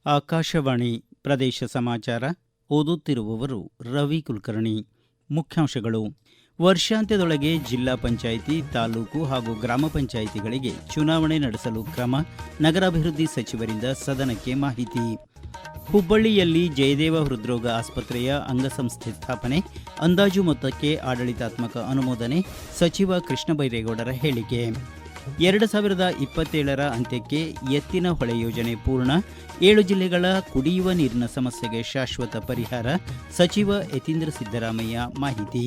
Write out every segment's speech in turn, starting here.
ಆಕಾಶವಾಣಿ ಪ್ರದೇಶ ಸಮಾಚಾರ ಓದುತ್ತಿರುವವರು ರವಿ ಕುಲಕರ್ಣಿ. ಮುಖ್ಯಾಂಶಗಳು. ವರ್ಷಾಂತ್ಯದೊಳಗೆ ಜಿಲ್ಲಾ ಪಂಚಾಯಿತಿ, ತಾಲೂಕು ಹಾಗೂ ಗ್ರಾಮ ಪಂಚಾಯಿತಿಗಳಿಗೆ ಚುನಾವಣೆ ನಡೆಸಲು ಕ್ರಮ. ನಗರಾಭಿವೃದ್ಧಿ ಸಚಿವರಿಂದ ಸದನಕ್ಕೆ ಮಾಹಿತಿ. ಹುಬ್ಬಳ್ಳಿಯಲ್ಲಿ ಜಯದೇವ ಹೃದ್ರೋಗ ಆಸ್ಪತ್ರೆಯ ಅಂಗಸಂಸ್ಥೆ ಸ್ಥಾಪನೆ, ಅಂದಾಜು ಮೊತ್ತಕ್ಕೆ ಆಡಳಿತಾತ್ಮಕ ಅನುಮೋದನೆ. ಸಚಿವ ಕೃಷ್ಣ ಬೈರೇಗೌಡರ ಹೇಳಿಕೆ. 2027ರ ಅಂತ್ಯಕ್ಕೆ ಎತ್ತಿನ ಹೊಳೆ ಯೋಜನೆ ಪೂರ್ಣ. 7 ಜಿಲ್ಲೆಗಳ ಕುಡಿಯುವ ನೀರಿನ ಸಮಸ್ಯೆಗೆ ಶಾಶ್ವತ ಪರಿಹಾರ. ಸಚಿವ ಯತೀಂದ್ರ ಸಿದ್ದರಾಮಯ್ಯ ಮಾಹಿತಿ.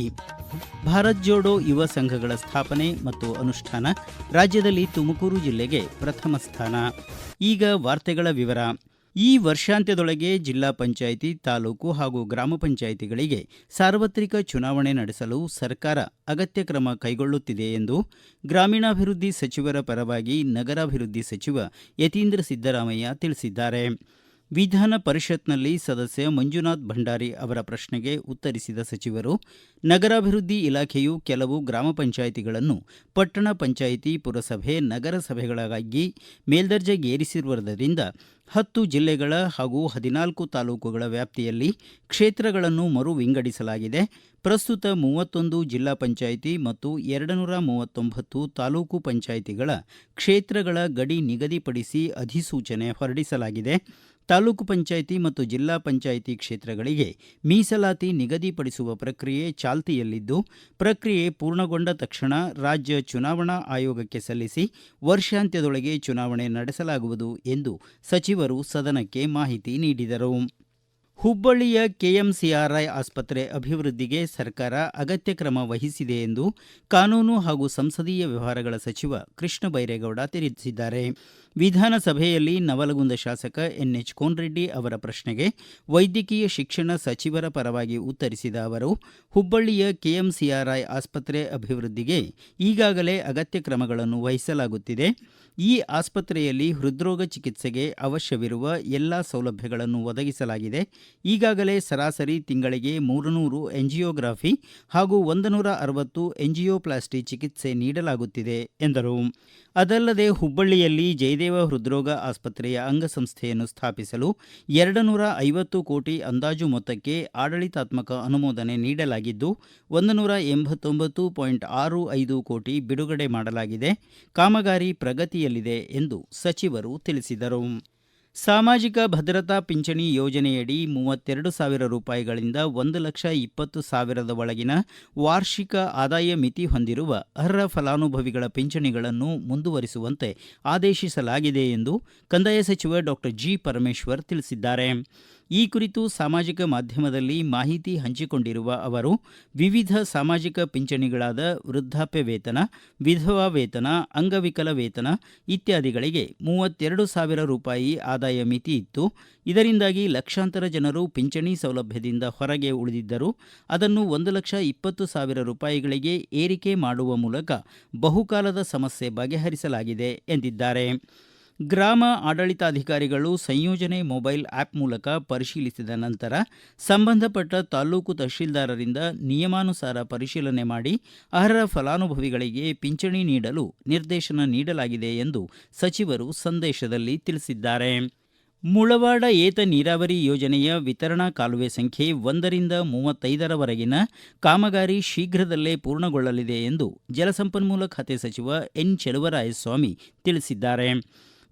ಭಾರತ್ ಜೋಡೋ ಯುವ ಸಂಘಗಳ ಸ್ಥಾಪನೆ ಮತ್ತು ಅನುಷ್ಠಾನ. ರಾಜ್ಯದಲ್ಲಿ ತುಮಕೂರು ಜಿಲ್ಲೆಗೆ ಪ್ರಥಮ ಸ್ಥಾನ. ಈಗ ವಾರ್ತೆಗಳ ವಿವರ. ಈ ವರ್ಷಾಂತ್ಯದೊಳಗೆ ಜಿಲ್ಲಾ ಪಂಚಾಯಿತಿ, ತಾಲೂಕು ಹಾಗೂ ಗ್ರಾಮ ಪಂಚಾಯಿತಿಗಳಿಗೆ ಸಾರ್ವತ್ರಿಕ ಚುನಾವಣೆ ನಡೆಸಲು ಸರ್ಕಾರ ಅಗತ್ಯ ಕ್ರಮ ಕೈಗೊಳ್ಳುತ್ತಿದೆ ಎಂದು ಗ್ರಾಮೀಣಾಭಿವೃದ್ಧಿ ಸಚಿವರ ಪರವಾಗಿ ನಗರಾಭಿವೃದ್ಧಿ ಸಚಿವ ಯತೀಂದ್ರ ಸಿದ್ದರಾಮಯ್ಯ ತಿಳಿಸಿದ್ದಾರೆ. ವಿಧಾನ ಪರಿಷತ್ನಲ್ಲಿ ಸದಸ್ಯ ಮಂಜುನಾಥ ಭಂಡಾರಿ ಅವರ ಪ್ರಶ್ನೆಗೆ ಉತ್ತರಿಸಿದ ಸಚಿವರು, ನಗರಾಭಿವೃದ್ಧಿ ಇಲಾಖೆಯು ಕೆಲವು ಗ್ರಾಮ ಪಂಚಾಯಿತಿಗಳನ್ನು ಪಟ್ಟಣ ಪಂಚಾಯಿತಿ, ಪುರಸಭೆ, ನಗರಸಭೆಗಳಾಗಿ ಮೇಲ್ದರ್ಜೆಗೇರಿಸಿರುವುದರಿಂದ 10 ಜಿಲ್ಲೆಗಳ ಹಾಗೂ 14 ತಾಲೂಕುಗಳ ವ್ಯಾಪ್ತಿಯಲ್ಲಿ ಕ್ಷೇತ್ರಗಳನ್ನು ಮರು ವಿಂಗಡಿಸಲಾಗಿದೆ. ಪ್ರಸ್ತುತ 31 ಜಿಲ್ಲಾ ಪಂಚಾಯಿತಿ ಮತ್ತು 239 ತಾಲೂಕು ಪಂಚಾಯಿತಿಗಳ ಕ್ಷೇತ್ರಗಳ ಗಡಿ ನಿಗದಿಪಡಿಸಿ ಅಧಿಸೂಚನೆ ಹೊರಡಿಸಲಾಗಿದೆ. ತಾಲೂಕು ಪಂಚಾಯಿತಿ ಮತ್ತು ಜಿಲ್ಲಾ ಪಂಚಾಯಿತಿ ಕ್ಷೇತ್ರಗಳಿಗೆ ಮೀಸಲಾತಿ ನಿಗದಿಪಡಿಸುವ ಪ್ರಕ್ರಿಯೆ ಚಾಲ್ತಿಯಲ್ಲಿದ್ದು, ಪ್ರಕ್ರಿಯೆ ಪೂರ್ಣಗೊಂಡ ತಕ್ಷಣ ರಾಜ್ಯ ಚುನಾವಣಾ ಆಯೋಗಕ್ಕೆ ಸಲ್ಲಿಸಿ ವರ್ಷಾಂತ್ಯದೊಳಗೆ ಚುನಾವಣೆ ನಡೆಸಲಾಗುವುದು ಎಂದು ಸಚಿವರು ಸದನಕ್ಕೆ ಮಾಹಿತಿ ನೀಡಿದರು. ಹುಬ್ಬಳ್ಳಿಯ ಕೆಎಂಸಿಆರ್ಐ ಆಸ್ಪತ್ರೆ ಅಭಿವೃದ್ಧಿಗೆ ಸರ್ಕಾರ ಅಗತ್ಯ ಕ್ರಮ ವಹಿಸಿದೆ ಎಂದು ಕಾನೂನು ಹಾಗೂ ಸಂಸದೀಯ ವ್ಯವಹಾರಗಳ ಸಚಿವ ಕೃಷ್ಣ ಬೈರೇಗೌಡ ತಿಳಿಸಿದ್ದಾರೆ. ವಿಧಾನಸಭೆಯಲ್ಲಿ ನವಲಗುಂದ ಶಾಸಕ ಎನ್ಎಚ್ ಕೋನರೆಡ್ಡಿ ಅವರ ಪ್ರಶ್ನೆಗೆ ವೈದ್ಯಕೀಯ ಶಿಕ್ಷಣ ಸಚಿವರ ಪರವಾಗಿ ಉತ್ತರಿಸಿದ ಅವರು, ಹುಬ್ಬಳ್ಳಿಯ ಕೆಎಂಸಿಆರ್ಐ ಆಸ್ಪತ್ರೆ ಅಭಿವೃದ್ಧಿಗೆ ಈಗಾಗಲೇ ಅಗತ್ಯ ಕ್ರಮಗಳನ್ನು ವಹಿಸಲಾಗುತ್ತಿದೆ. ಈ ಆಸ್ಪತ್ರೆಯಲ್ಲಿ ಹೃದ್ರೋಗ ಚಿಕಿತ್ಸೆಗೆ ಅವಶ್ಯವಿರುವ ಎಲ್ಲಾ ಸೌಲಭ್ಯಗಳನ್ನು ಒದಗಿಸಲಾಗಿದೆ. ಈಗಾಗಲೇ ಸರಾಸರಿ ತಿಂಗಳಿಗೆ 300 ಎಂಜಿಯೋಗ್ರಾಫಿ ಹಾಗೂ 160 ಎಂಜಿಯೋಪ್ಲಾಸ್ಟಿ ಚಿಕಿತ್ಸೆ ನೀಡಲಾಗುತ್ತಿದೆ ಎಂದರು. ಅದಲ್ಲದೆ ಹುಬ್ಬಳ್ಳಿಯಲ್ಲಿ ಜಯದೇವ ಹೃದ್ರೋಗ ಆಸ್ಪತ್ರೆಯ ಅಂಗಸಂಸ್ಥೆಯನ್ನು ಸ್ಥಾಪಿಸಲು 250 ಕೋಟಿ ಅಂದಾಜು ಮೊತ್ತಕ್ಕೆ ಆಡಳಿತಾತ್ಮಕ ಅನುಮೋದನೆ ನೀಡಲಾಗಿದ್ದು, 189.65 ಕೋಟಿ ಬಿಡುಗಡೆ ಮಾಡಲಾಗಿದೆ. ಕಾಮಗಾರಿ ಪ್ರಗತಿಯಲ್ಲಿದೆ ಎಂದು ಸಚಿವರು ತಿಳಿಸಿದರು. ಸಾಮಾಜಿಕ ಭದ್ರತಾ ಪಿಂಚಣಿ ಯೋಜನೆಯಡಿ 32,000 ರೂಪಾಯಿಗಳಿಂದ 1,20,000 ಒಳಗಿನ ವಾರ್ಷಿಕ ಆದಾಯ ಮಿತಿ ಹೊಂದಿರುವ ಅರ್ಹ ಫಲಾನುಭವಿಗಳ ಪಿಂಚಣಿಗಳನ್ನು ಮುಂದುವರಿಸುವಂತೆ ಆದೇಶಿಸಲಾಗಿದೆ ಎಂದು ಕಂದಾಯ ಸಚಿವ ಡಾಕ್ಟರ್ ಜಿ. ಪರಮೇಶ್ವರ್ ತಿಳಿಸಿದ್ದಾರೆ. ಈ ಕುರಿತು ಸಾಮಾಜಿಕ ಮಾಧ್ಯಮದಲ್ಲಿ ಮಾಹಿತಿ ಹಂಚಿಕೊಂಡಿರುವ ಅವರು, ವಿವಿಧ ಸಾಮಾಜಿಕ ಪಿಂಚಣಿಗಳಾದ ವೃದ್ಧಾಪ್ಯ ವೇತನ, ವಿಧವಾ ವೇತನ, ಅಂಗವಿಕಲ ವೇತನ ಇತ್ಯಾದಿಗಳಿಗೆ 32,000 ರೂಪಾಯಿ ಆದಾಯ ಮಿತಿ ಇತ್ತು. ಇದರಿಂದಾಗಿ ಲಕ್ಷಾಂತರ ಜನರು ಪಿಂಚಣಿ ಸೌಲಭ್ಯದಿಂದ ಹೊರಗೆ ಉಳಿದಿದ್ದರು. ಅದನ್ನು 1,20,000 ರೂಪಾಯಿಗಳಿಗೆ ಏರಿಕೆ ಮಾಡುವ ಮೂಲಕ ಬಹುಕಾಲದ ಸಮಸ್ಯೆ ಬಗೆಹರಿಸಲಾಗಿದೆ ಎಂದಿದ್ದಾರೆ. ಗ್ರಾಮ ಆಡಳಿತಾಧಿಕಾರಿಗಳು ಸಂಯೋಜನೆ ಮೊಬೈಲ್ ಆ್ಯಪ್ ಮೂಲಕ ಪರಿಶೀಲಿಸಿದ ನಂತರ ಸಂಬಂಧಪಟ್ಟ ತಾಲೂಕು ತಹಶೀಲ್ದಾರರಿಂದ ನಿಯಮಾನುಸಾರ ಪರಿಶೀಲನೆ ಮಾಡಿ ಅರ್ಹ ಫಲಾನುಭವಿಗಳಿಗೆ ಪಿಂಚಣಿ ನೀಡಲು ನಿರ್ದೇಶನ ನೀಡಲಾಗಿದೆ ಎಂದು ಸಚಿವರು ಸಂದೇಶದಲ್ಲಿ ತಿಳಿಸಿದ್ದಾರೆ. ಮುಳವಾಡ ಏತ ನೀರಾವರಿ ಯೋಜನೆಯ ವಿತರಣಾ ಕಾಲುವೆ ಸಂಖ್ಯೆ 1ರಿಂದ 35ರವರೆಗಿನ ಕಾಮಗಾರಿ ಶೀಘ್ರದಲ್ಲೇ ಪೂರ್ಣಗೊಳ್ಳಲಿದೆ ಎಂದು ಜಲಸಂಪನ್ಮೂಲ ಖಾತೆ ಸಚಿವ ಎನ್. ಚೆಲುವರಾಯಸ್ವಾಮಿ ತಿಳಿಸಿದ್ದಾರೆ.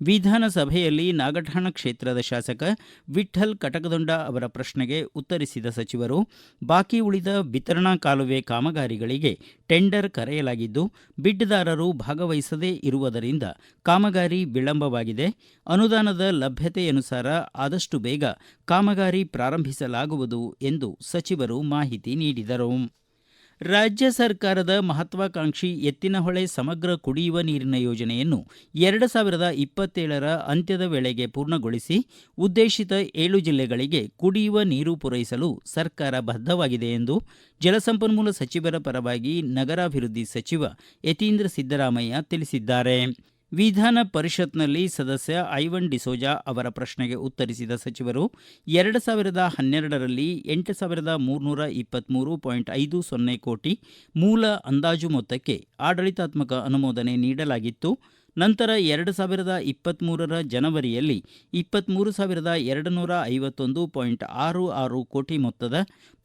ವಿಧಾನಸಭೆಯಲ್ಲಿ ನಾಗಠಾಣ ಕ್ಷೇತ್ರದ ಶಾಸಕ ವಿಠ್ಠಲ್ ಕಟಕದೊಂಡ ಅವರ ಪ್ರಶ್ನೆಗೆ ಉತ್ತರಿಸಿದ ಸಚಿವರು, ಬಾಕಿ ಉಳಿದ ವಿತರಣಾ ಕಾಲುವೆ ಕಾಮಗಾರಿಗಳಿಗೆ ಟೆಂಡರ್ ಕರೆಯಲಾಗಿದ್ದು, ಬಿಡ್ದಾರರು ಭಾಗವಹಿಸದೇ ಇರುವುದರಿಂದ ಕಾಮಗಾರಿ ವಿಳಂಬವಾಗಿದೆ. ಅನುದಾನದ ಲಭ್ಯತೆಯನುಸಾರ ಆದಷ್ಟು ಬೇಗ ಕಾಮಗಾರಿ ಪ್ರಾರಂಭಿಸಲಾಗುವುದು ಎಂದು ಸಚಿವರು ಮಾಹಿತಿ ನೀಡಿದರು. ರಾಜ್ಯ ಸರ್ಕಾರದ ಮಹತ್ವಾಕಾಂಕ್ಷಿ ಎತ್ತಿನಹೊಳೆ ಸಮಗ್ರ ಕುಡಿಯುವ ನೀರಿನ ಯೋಜನೆಯನ್ನು 2027ರ ಅಂತ್ಯದ ವೇಳೆಗೆ ಪೂರ್ಣಗೊಳಿಸಿ ಉದ್ದೇಶಿತ 7 ಜಿಲ್ಲೆಗಳಿಗೆ ಕುಡಿಯುವ ನೀರು ಪೂರೈಸಲು ಸರ್ಕಾರ ಬದ್ಧವಾಗಿದೆ ಎಂದು ಜಲಸಂಪನ್ಮೂಲ ಸಚಿವರ ಪರವಾಗಿ ನಗರಾಭಿವೃದ್ಧಿ ಸಚಿವ ಯತೀಂದ್ರ ಸಿದ್ದರಾಮಯ್ಯ ತಿಳಿಸಿದ್ದಾರೆ. ವಿಧಾನ ಪರಿಷತ್ನಲ್ಲಿ ಸದಸ್ಯ ಐವನ್ ಡಿಸೋಜಾ ಅವರ ಪ್ರಶ್ನೆಗೆ ಉತ್ತರಿಸಿದ ಸಚಿವರು 2012ರಲ್ಲಿ 8,323.50 ಕೋಟಿ ಮೂಲ ಅಂದಾಜು ಮೊತ್ತಕ್ಕೆ ಆಡಳಿತಾತ್ಮಕ ಅನುಮೋದನೆ ನೀಡಲಾಗಿತ್ತು. ನಂತರ 2023 ಜನವರಿಯಲ್ಲಿ 23,251.66 ಕೋಟಿ ಮೊತ್ತದ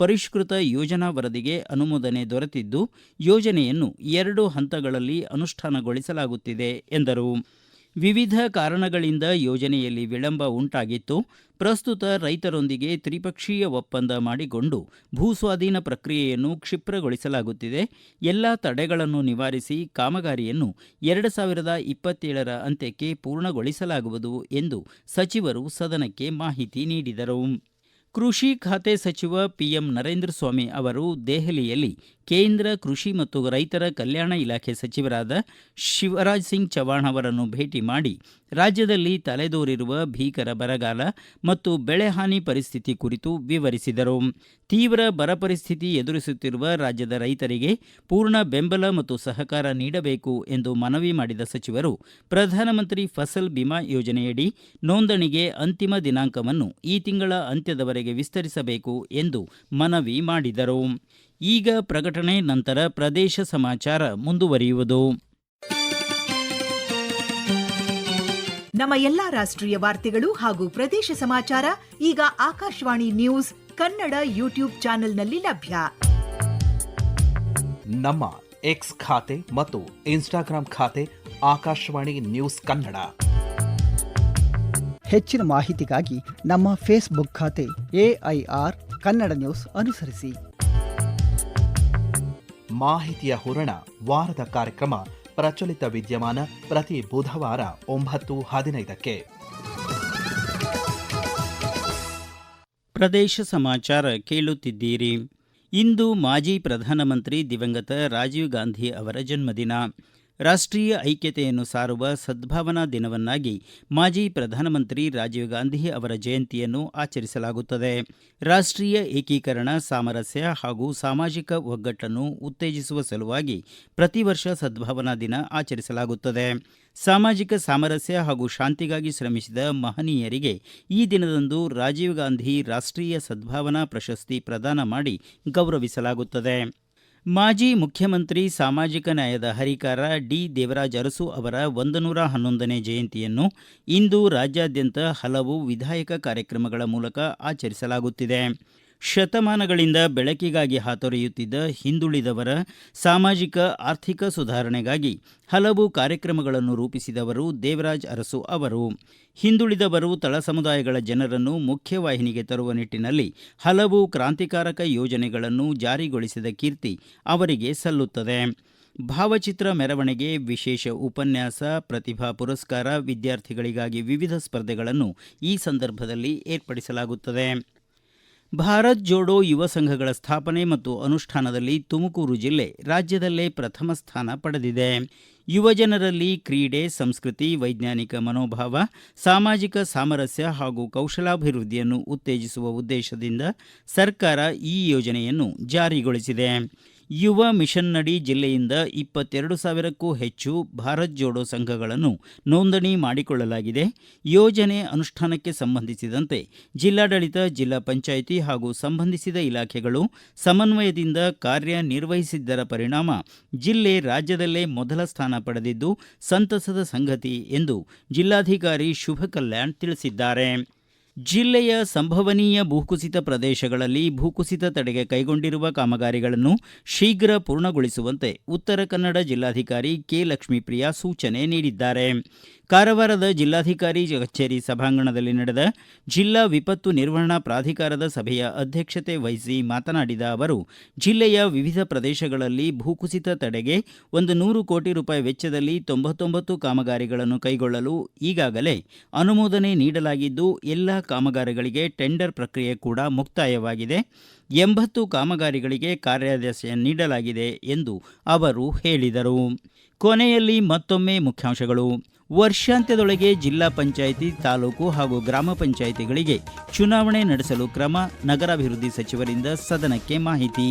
ಪರಿಷ್ಕೃತ ಯೋಜನಾ ವರದಿಗೆ ಅನುಮೋದನೆ ದೊರೆತಿದ್ದು, ಯೋಜನೆಯನ್ನು 2 ಹಂತಗಳಲ್ಲಿ ಅನುಷ್ಠಾನಗೊಳಿಸಲಾಗುತ್ತಿದೆ ಎಂದರು. ವಿವಿಧ ಕಾರಣಗಳಿಂದ ಯೋಜನೆಯಲ್ಲಿ ವಿಳಂಬ ಉಂಟಾಗಿತ್ತು. ಪ್ರಸ್ತುತ ರೈತರೊಂದಿಗೆ ತ್ರಿಪಕ್ಷೀಯ ಒಪ್ಪಂದ ಮಾಡಿಕೊಂಡು ಭೂಸ್ವಾಧೀನ ಪ್ರಕ್ರಿಯೆಯನ್ನು ಕ್ಷಿಪ್ರಗೊಳಿಸಲಾಗುತ್ತಿದೆ. ಎಲ್ಲ ತಡೆಗಳನ್ನು ನಿವಾರಿಸಿ ಕಾಮಗಾರಿಯನ್ನು 2027 ಅಂತ್ಯಕ್ಕೆ ಪೂರ್ಣಗೊಳಿಸಲಾಗುವುದು ಎಂದು ಸಚಿವರು ಸದನಕ್ಕೆ ಮಾಹಿತಿ ನೀಡಿದರು. ಕೃಷಿ ಖಾತೆ ಸಚಿವ ಪಿಎಂ ನರೇಂದ್ರ ಸ್ವಾಮಿ ಅವರು ದೆಹಲಿಯಲ್ಲಿ ಕೇಂದ್ರ ಕೃಷಿ ಮತ್ತು ರೈತರ ಕಲ್ಯಾಣ ಇಲಾಖೆ ಸಚಿವರಾದ ಶಿವರಾಜ್ ಸಿಂಗ್ ಚೌಹಾಣ್ ಅವರನ್ನು ಭೇಟಿ ಮಾಡಿ ರಾಜ್ಯದಲ್ಲಿ ತಲೆದೋರಿರುವ ಭೀಕರ ಬರಗಾಲ ಮತ್ತು ಬೆಳೆಹಾನಿ ಪರಿಸ್ಥಿತಿ ಕುರಿತು ವಿವರಿಸಿದರು. ತೀವ್ರ ಬರ ಪರಿಸ್ಥಿತಿ ಎದುರಿಸುತ್ತಿರುವ ರಾಜ್ಯದ ರೈತರಿಗೆ ಪೂರ್ಣ ಬೆಂಬಲ ಮತ್ತು ಸಹಕಾರ ನೀಡಬೇಕು ಎಂದು ಮನವಿ ಮಾಡಿದ ಸಚಿವರು ಪ್ರಧಾನಮಂತ್ರಿ ಫಸಲ್ ಬಿಮಾ ಯೋಜನೆಯಡಿ ನೋಂದಣಿಗೆ ಅಂತಿಮ ದಿನಾಂಕವನ್ನು ಈ ತಿಂಗಳ ಅಂತ್ಯದವರೆಗೆ ವಿಸ್ತರಿಸಬೇಕು ಎಂದು ಮನವಿ ಮಾಡಿದರು. ಈಗ ಪ್ರಕಟಣೆ, ನಂತರ ಪ್ರದೇಶ ಸಮಾಚಾರ ಮುಂದುವರಿಯುವುದು. ನಮ್ಮ ಎಲ್ಲಾ ರಾಷ್ಟ್ರೀಯ ವಾರ್ತೆಗಳು ಹಾಗೂ ಪ್ರದೇಶ ಸಮಾಚಾರ ಈಗ ಆಕಾಶವಾಣಿ ನ್ಯೂಸ್ ಕನ್ನಡ ಯೂಟ್ಯೂಬ್ ಚಾನೆಲ್ನಲ್ಲಿ ಲಭ್ಯ. ನಮ್ಮ ಎಕ್ಸ್ ಖಾತೆ ಮತ್ತು ಇನ್ಸ್ಟಾಗ್ರಾಂ ಖಾತೆ ಆಕಾಶವಾಣಿ ನ್ಯೂಸ್ ಕನ್ನಡ. ಹೆಚ್ಚಿನ ಮಾಹಿತಿಗಾಗಿ ನಮ್ಮ ಫೇಸ್ಬುಕ್ ಖಾತೆ AIR ಕನ್ನಡ ನ್ಯೂಸ್ ಅನುಸರಿಸಿ. ಮಾಹಿತಿಯ ಹೂರಣ ವಾರದ ಕಾರ್ಯಕ್ರಮ ಪ್ರಚಲಿತ ವಿದ್ಯಮಾನ ಪ್ರತಿ ಬುಧವಾರ 9:15. ಪ್ರದೇಶ ಸಮಾಚಾರ ಕೇಳುತ್ತಿದ್ದೀರಿ. ಇಂದು ಮಾಜಿ ಪ್ರಧಾನಮಂತ್ರಿ ದಿವಂಗತ ರಾಜೀವ್ ಗಾಂಧಿ ಅವರ ಜನ್ಮದಿನ. ರಾಷ್ಟ್ರೀಯ ಐಕ್ಯತೆಯನ್ನು ಸಾರುವ ಸದ್ಭಾವನಾ ದಿನವನ್ನಾಗಿ ಮಾಜಿ ಪ್ರಧಾನಮಂತ್ರಿ ರಾಜೀವ್ ಗಾಂಧಿ ಅವರ ಜಯಂತಿಯನ್ನು ಆಚರಿಸಲಾಗುತ್ತದೆ. ರಾಷ್ಟ್ರೀಯ ಏಕೀಕರಣ, ಸಾಮರಸ್ಯ ಹಾಗೂ ಸಾಮಾಜಿಕ ಒಗ್ಗಟ್ಟನ್ನು ಉತ್ತೇಜಿಸುವ ಸಲುವಾಗಿ ಪ್ರತಿ ವರ್ಷ ಸದ್ಭಾವನಾ ದಿನ ಆಚರಿಸಲಾಗುತ್ತದೆ. ಸಾಮಾಜಿಕ ಸಾಮರಸ್ಯ ಹಾಗೂ ಶಾಂತಿಗಾಗಿ ಶ್ರಮಿಸಿದ ಮಹನೀಯರಿಗೆ ಈ ದಿನದಂದು ರಾಜೀವ್ ಗಾಂಧಿ ರಾಷ್ಟ್ರೀಯ ಸದ್ಭಾವನಾ ಪ್ರಶಸ್ತಿ ಪ್ರದಾನ ಮಾಡಿ ಗೌರವಿಸಲಾಗುತ್ತದೆ. ಮಾಜಿ ಮುಖ್ಯಮಂತ್ರಿ, ಸಾಮಾಜಿಕ ನ್ಯಾಯದ ಹರಿಕಾರ ಡಿ. ದೇವರಾಜ ಅರಸು ಅವರ 111ನೇ ಜಯಂತಿಯನ್ನು ಇಂದು ರಾಜ್ಯಾದ್ಯಂತ ಹಲವು ವಿಧಾಯಕ ಕಾರ್ಯಕ್ರಮಗಳ ಮೂಲಕ ಆಚರಿಸಲಾಗುತ್ತಿದೆ. ಶತಮಾನಗಳಿಂದ ಬೆಳಕಿಗಾಗಿ ಹಾತೊರೆಯುತ್ತಿದ್ದ ಹಿಂದುಳಿದವರ ಸಾಮಾಜಿಕ ಆರ್ಥಿಕ ಸುಧಾರಣೆಗಾಗಿ ಹಲವು ಕಾರ್ಯಕ್ರಮಗಳನ್ನು ರೂಪಿಸಿದವರು ದೇವರಾಜ ಅರಸು ಅವರು. ಹಿಂದುಳಿದವರು, ತಳ ಸಮುದಾಯಗಳ ಜನರನ್ನು ಮುಖ್ಯವಾಹಿನಿಗೆ ತರುವ ನಿಟ್ಟಿನಲ್ಲಿ ಹಲವು ಕ್ರಾಂತಿಕಾರಕ ಯೋಜನೆಗಳನ್ನು ಜಾರಿಗೊಳಿಸಿದ ಕೀರ್ತಿ ಅವರಿಗೆ ಸಲ್ಲುತ್ತದೆ. ಭಾವಚಿತ್ರ ಮೆರವಣಿಗೆ, ವಿಶೇಷ ಉಪನ್ಯಾಸ, ಪ್ರತಿಭಾ ಪುರಸ್ಕಾರ, ವಿದ್ಯಾರ್ಥಿಗಳಿಗಾಗಿ ವಿವಿಧ ಸ್ಪರ್ಧೆಗಳನ್ನು ಈ ಸಂದರ್ಭದಲ್ಲಿ ಏರ್ಪಡಿಸಲಾಗುತ್ತದೆ. ಭಾರತ್ ಜೋಡೋ ಯುವ ಸಂಘಗಳ ಸ್ಥಾಪನೆ ಮತ್ತು ಅನುಷ್ಠಾನದಲ್ಲಿ ತುಮಕೂರು ಜಿಲ್ಲೆ ರಾಜ್ಯದಲ್ಲೇ ಪ್ರಥಮ ಸ್ಥಾನ ಪಡೆದಿದೆ. ಯುವಜನರಲ್ಲಿ ಕ್ರೀಡೆ, ಸಂಸ್ಕೃತಿ, ವೈಜ್ಞಾನಿಕ ಮನೋಭಾವ, ಸಾಮಾಜಿಕ ಸಾಮರಸ್ಯ ಹಾಗೂ ಕೌಶಲಾಭಿವೃದ್ಧಿಯನ್ನು ಉತ್ತೇಜಿಸುವ ಉದ್ದೇಶದಿಂದ ಸರ್ಕಾರ ಈ ಯೋಜನೆಯನ್ನು ಜಾರಿಗೊಳಿಸಿದೆ. ಯುವ ಮಿಷನ್ನಡಿ ಜಿಲ್ಲೆಯಿಂದ 22,000ಕ್ಕೂ ಹೆಚ್ಚು ಭಾರತ್ ಜೋಡೋ ಸಂಘಗಳನ್ನು ನೋಂದಣಿ ಮಾಡಿಕೊಳ್ಳಲಾಗಿದೆ. ಯೋಜನೆ ಅನುಷ್ಠಾನಕ್ಕೆ ಸಂಬಂಧಿಸಿದಂತೆ ಜಿಲ್ಲಾಡಳಿತ, ಜಿಲ್ಲಾ ಪಂಚಾಯಿತಿ ಹಾಗೂ ಸಂಬಂಧಿಸಿದ ಇಲಾಖೆಗಳು ಸಮನ್ವಯದಿಂದ ಕಾರ್ಯನಿರ್ವಹಿಸಿದ್ದರ ಪರಿಣಾಮ ಜಿಲ್ಲೆ ರಾಜ್ಯದಲ್ಲೇ ಮೊದಲ ಸ್ಥಾನ ಪಡೆದಿದ್ದು ಸಂತಸದ ಸಂಗತಿ ಎಂದು ಜಿಲ್ಲಾಧಿಕಾರಿ ಶುಭ ಕಲ್ಯಾಣ್ ತಿಳಿಸಿದ್ದಾರೆ. ಜಿಲ್ಲೆಯ ಸಂಭವನೀಯ ಭೂಕುಸಿತ ಪ್ರದೇಶಗಳಲ್ಲಿ ಭೂಕುಸಿತ ತಡೆಗೆ ಕೈಗೊಂಡಿರುವ ಕಾಮಗಾರಿಗಳನ್ನು ಶೀಘ್ರ ಪೂರ್ಣಗೊಳಿಸುವಂತೆ ಉತ್ತರ ಕನ್ನಡ ಜಿಲ್ಲಾಧಿಕಾರಿ ಕೆ. ಲಕ್ಷ್ಮೀಪ್ರಿಯಾ ಸೂಚನೆ ನೀಡಿದ್ದಾರೆ. ಕಾರವಾರದ ಜಿಲ್ಲಾಧಿಕಾರಿ ಕಚೇರಿ ಸಭಾಂಗಣದಲ್ಲಿ ನಡೆದ ಜಿಲ್ಲಾ ವಿಪತ್ತು ನಿರ್ವಹಣಾ ಪ್ರಾಧಿಕಾರದ ಸಭೆಯ ಅಧ್ಯಕ್ಷತೆ ವಹಿಸಿ ಮಾತನಾಡಿದ ಅವರು, ಜಿಲ್ಲೆಯ ವಿವಿಧ ಪ್ರದೇಶಗಳಲ್ಲಿ ಭೂಕುಸಿತ ತಡೆಗೆ 100 ಕೋಟಿ ರೂಪಾಯಿ ವೆಚ್ಚದಲ್ಲಿ 99 ಕಾಮಗಾರಿಗಳನ್ನು ಕೈಗೊಳ್ಳಲು ಈಗಾಗಲೇ ಅನುಮೋದನೆ ನೀಡಲಾಗಿದ್ದು, ಎಲ್ಲ ಕಾಮಗಾರಿಗಳಿಗೆ ಟೆಂಡರ್ ಪ್ರಕ್ರಿಯೆ ಕೂಡ ಮುಕ್ತಾಯವಾಗಿದೆ. 80 ಕಾಮಗಾರಿಗಳಿಗೆ ಕಾರ್ಯಾದೇಶ ನೀಡಲಾಗಿದೆ ಎಂದು ಅವರು ಹೇಳಿದರು. ಕೊನೆಯಲ್ಲಿ ಮತ್ತೊಮ್ಮೆ ಮುಖ್ಯಾಂಶಗಳು. ವರ್ಷಾಂತ್ಯದೊಳಗೆ ಜಿಲ್ಲಾ ಪಂಚಾಯಿತಿ, ತಾಲೂಕು ಹಾಗೂ ಗ್ರಾಮ ಪಂಚಾಯಿತಿಗಳಿಗೆ ಚುನಾವಣೆ ನಡೆಸಲು ಕ್ರಮ, ನಗರಾಭಿವೃದ್ಧಿ ಸಚಿವರಿಂದ ಸದನಕ್ಕೆ ಮಾಹಿತಿ.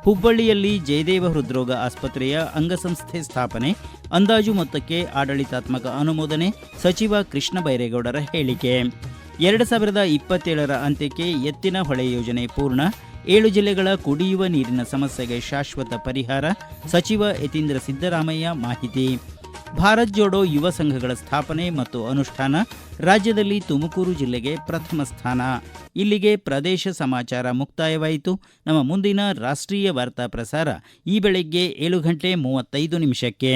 ಹುಬ್ಬಳ್ಳಿಯಲ್ಲಿ ಜಯದೇವ ಹೃದ್ರೋಗ ಆಸ್ಪತ್ರೆಯ ಅಂಗಸಂಸ್ಥೆ ಸ್ಥಾಪನೆ, ಅಂದಾಜು ಮೊತ್ತಕ್ಕೆ ಆಡಳಿತಾತ್ಮಕ ಅನುಮೋದನೆ, ಸಚಿವ ಕೃಷ್ಣ ಬೈರೇಗೌಡರ ಹೇಳಿಕೆ. 2027 ಅಂತ್ಯಕ್ಕೆ ಎತ್ತಿನಹೊಳೆ ಯೋಜನೆ ಪೂರ್ಣ, 7 ಜಿಲ್ಲೆಗಳ ಕುಡಿಯುವ ನೀರಿನ ಸಮಸ್ಯೆಗೆ ಶಾಶ್ವತ ಪರಿಹಾರ, ಸಚಿವ ಯತೀಂದ್ರ ಸಿದ್ದರಾಮಯ್ಯ ಮಾಹಿತಿ. ಭಾರತ್ ಜೋಡೋ ಯುವ ಸಂಘಗಳ ಸ್ಥಾಪನೆ ಮತ್ತು ಅನುಷ್ಠಾನ, ರಾಜ್ಯದಲ್ಲಿ ತುಮಕೂರು ಜಿಲ್ಲೆಗೆ ಪ್ರಥಮ ಸ್ಥಾನ. ಇಲ್ಲಿಗೆ ಪ್ರದೇಶ ಸಮಾಚಾರ ಮುಕ್ತಾಯವಾಯಿತು. ನಮ್ಮ ಮುಂದಿನ ರಾಷ್ಟ್ರೀಯ ವಾರ್ತಾ ಪ್ರಸಾರ ಈ ಬೆಳಗ್ಗೆ 7:35 ನಿಮಿಷಕ್ಕೆ.